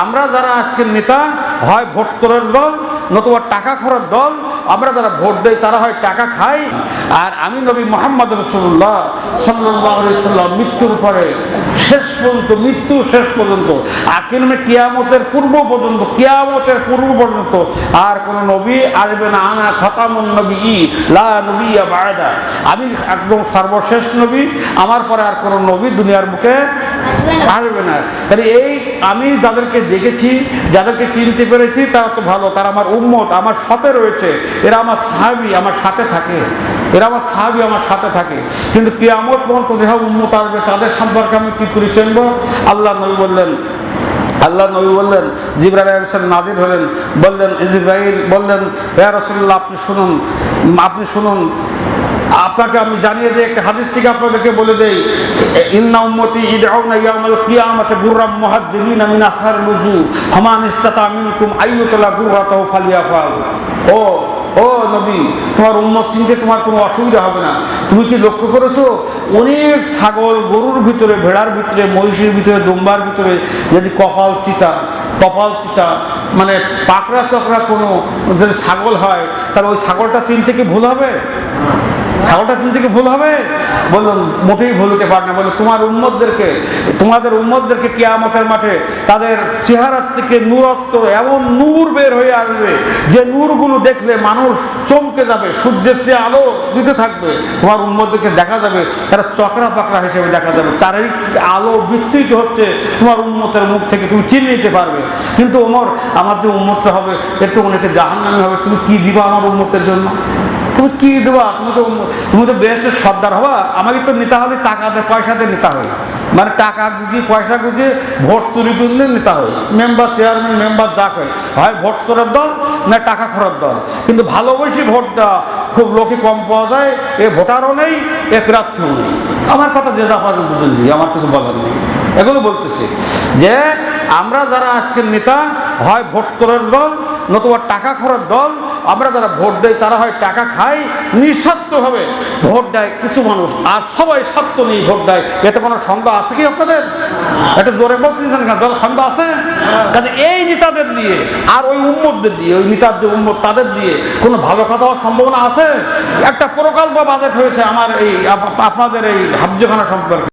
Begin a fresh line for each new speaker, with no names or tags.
আমরা যারা আজকের নেতা হয় ভোট চোরের দল নতুবা টাকা খোরের দল, আমরা যারা ভোট দেই তারা হয় টাকা খাই। আর আমি নবী মুহাম্মদ রাসূলুল্লাহ সাল্লাল্লাহু আলাইহি সাল্লাম মৃত্যুর পরে শেষ পর্যন্ত, মৃত্যুর শেষ পর্যন্ত, আখিরামে কিয়ামতের পূর্ব পর্যন্ত, কিয়ামতের পূর্ব পর্যন্ত আর কোন নবী আসবে না। আনা খাতামুন নবী লা নবিয়্যা বা'দা, আমি একদম সর্বশেষ নবী, আমার পরে আর কোন নবী দুনিয়ার বুকে আসবে না। তাহলে এই আমি যাদেরকে দেখেছি, যাদেরকে চিনতে পেরেছি তারা তো ভালো, তারা আমার উম্মত, আমার সাথে রয়েছে, এরা আমার সাহাবী, আমার সাথে থাকে, এরা আমার সাহাবী, আমার সাথে থাকে। কিন্তু কিয়ামত পর্যন্ত যেসব উম্মত আসবে তাদের সম্পর্কে আমি কি করে চিনব? আল্লাহ নবী বললেন, জিবরাইল আলাইহিস সালাম নাজির হলেন, বললেন, জিবরাইল বললেন, ইয়া রাসূলুল্লাহ আপনি শুনুন, আপনাকে আমি জানিয়ে দিই, একটা হাদিস থেকে আপনাদেরকে বলে দেই, ইন্না উম্মতি ইদউনা ইয়াউমাল কিয়ামাতি গুররাম মুহাজ্জিলিনা মিন আসহারিল ওযু ফামান ইসতাতা মিনকুম আইয়ুতালা গুররাতাহু ফালিয়াফাল। ও নবী, তোমার উম্মত চিনতে তোমার কোনো অসুবিধা হবে না। তুমি কি লক্ষ্য করেছো, অনেক ছাগল গরুর ভিতরে, ভেড়ার ভিতরে, মহিষের ভিতরে, দুম্বার ভিতরে যদি কপাল চিতা মানে পাকড়া চকড়া কোনো যদি ছাগল হয়, তাহলে ওই ছাগলটা চিনতে কি ভুল হবে? ছাগলটা চিনতে কি ভুল হবে? বললেন মোটেই ভুল হতে পারে না। বলে তোমাদের উম্মতদেরকে কিয়ামতের মাঠে তাদের চেহারার থেকে নূরত্ব, এমন নূর বের হয়ে আসবে যে নূরগুলো দেখলে মানুষ চমকে যাবে, সূর্যের চেয়ে আলো দিতে থাকবে। তোমার উম্মতদেরকে দেখা যাবে তারা চকরা পাকড়া হিসেবে দেখা যাবে, চারিদিক আলো বিস্তৃত হচ্ছে, তোমার উম্মতের মুখ থেকে তুমি চিনে নিতে পারবে। কিন্তু ওমর, আমার যে উম্মতটা হবে এর তো অনেকে জাহান্নামী হবে, তুমি কি দিবা আমার উম্মতের জন্য? তুমি কি দেবা? তুমি তো বেহেশতের সর্দার হবা। আমাকে তো নিতে হবে টাকা দিয়ে, পয়সা দিয়ে নিতে হয়, মানে টাকা গুঁজিয়ে পয়সা গুঁজিয়ে ভোট চুরি করলে নিতে হয়। মেম্বার, চেয়ারম্যান, মেম্বার যা করে, হয় ভোট চোরের দল না টাকা খোরের দল। কিন্তু ভালোবেসে ভোট দেওয়া খুব লোকে কম পাওয়া যায়, এ ভোটারও নেই, এ প্রার্থীও নেই। আমার কথা যে যা পারেন বুঝুন, আমার কিছু বলার নেই। এগুলো বলতেছি যে আমরা যারা আজকের নেতা হয় ভোট চোরের দল নতুবা টাকা খোরের দল, আমরা যারা ভোট দেই তারা হয় টাকা খাই, নিঃস্বার্থভাবে ভোট দেয় কিছু মানুষ, আর সবাই স্বার্থ নিয়ে ভোট দেয়। এতে কোনো সন্দেহ আছে কি আপনাদের? এটা জোরে বলতেছেন না, সন্দেহ আছে? কাজে এই নেতাদের দিয়ে আর ওই উম্মতদের দিয়ে, ওই নেতার যে উম্মত তাদের দিয়ে কোনো ভালো কথা হওয়ার সম্ভাবনা আছে? একটা প্রকল্প বাজেট হয়েছে আমার এই আপনাদের এই হাফজখানা সম্পর্কে।